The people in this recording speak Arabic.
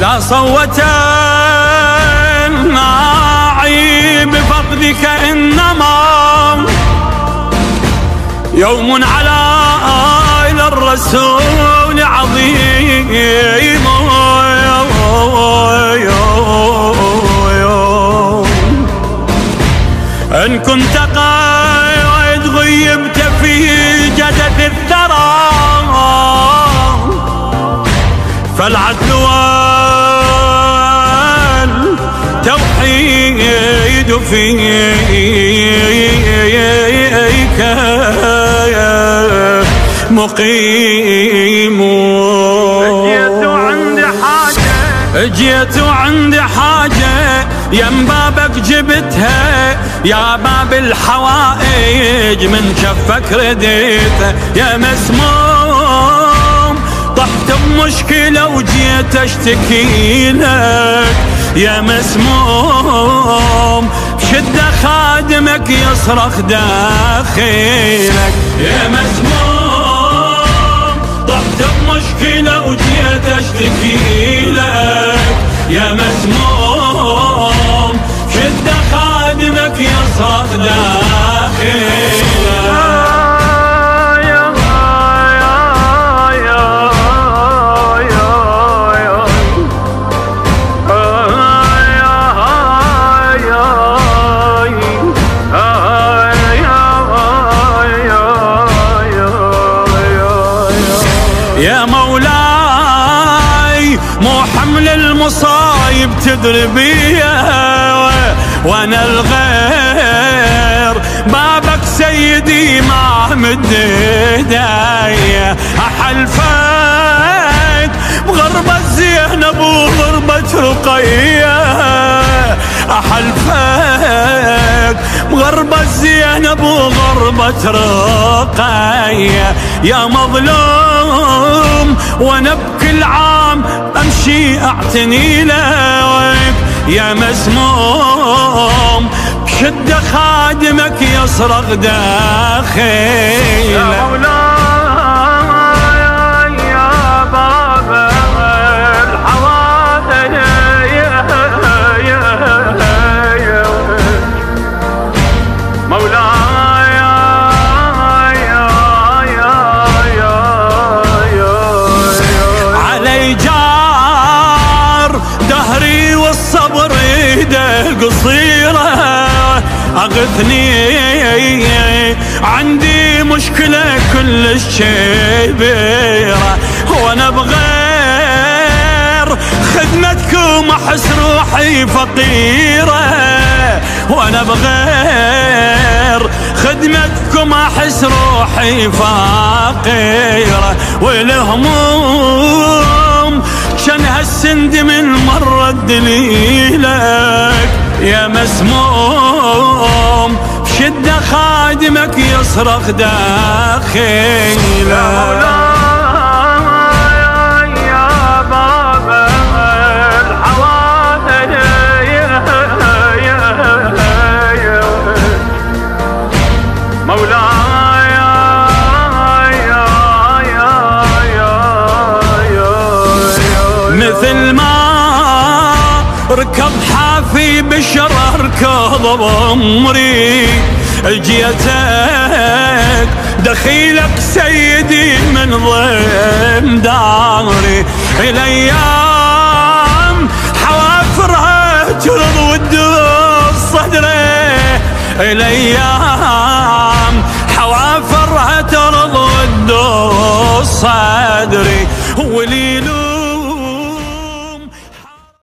لا صوت الناعي بفقدك إنما يوم على آل الرسول عظيم. إن كنت قد غيبت في جدث الثرى فالعدل والتوحيد فيك مقيم. جيت عندي حاجة يم بابك جبتها، يا باب الحوائج من شفك رديتها. يا مسموم طحت بمشكلة وجيت اشتكي لك، يا مسموم بشدة خادمك يصرخ داخلك. يا مسموم طحت بمشكلة وجيت اشتكي لك، يا مسموم شد خادمك يصرخ داخلك. يا مولاي مو حمل المصايب تدري بيها، وانا الغير بابك سيدي ما مد ايديا. احلفك بغربة زينب وغربة رقية، احلفك بغربة زينب وغربة رقية. يا مظلوم وانا بكل عام امشي اعتني لك، يا مسموم بشدة خادمك يصرخ داخلك. يا مولاي يا باب الحوائج مولاي علي جار دهري والصبر ايده قصيرة، اغثني عندي مشكلة كلش كبيرة، وانا بغير خدمتكم احس روحي فقيرة، وانا بغير خدمتكم احس روحي فقيرة. والهموم شن هالسند من مرة دليلك، يا مسموم بشدة خادمك يصرخ داخلك. مثل ما ركض حافي بشر اركض بأمري، جيتك دخيلك سيدي من ضمن داري. الايام حوافرها ترض وتدوس صدري، الايام حوافرها ترض وتدوس صدري. وليلو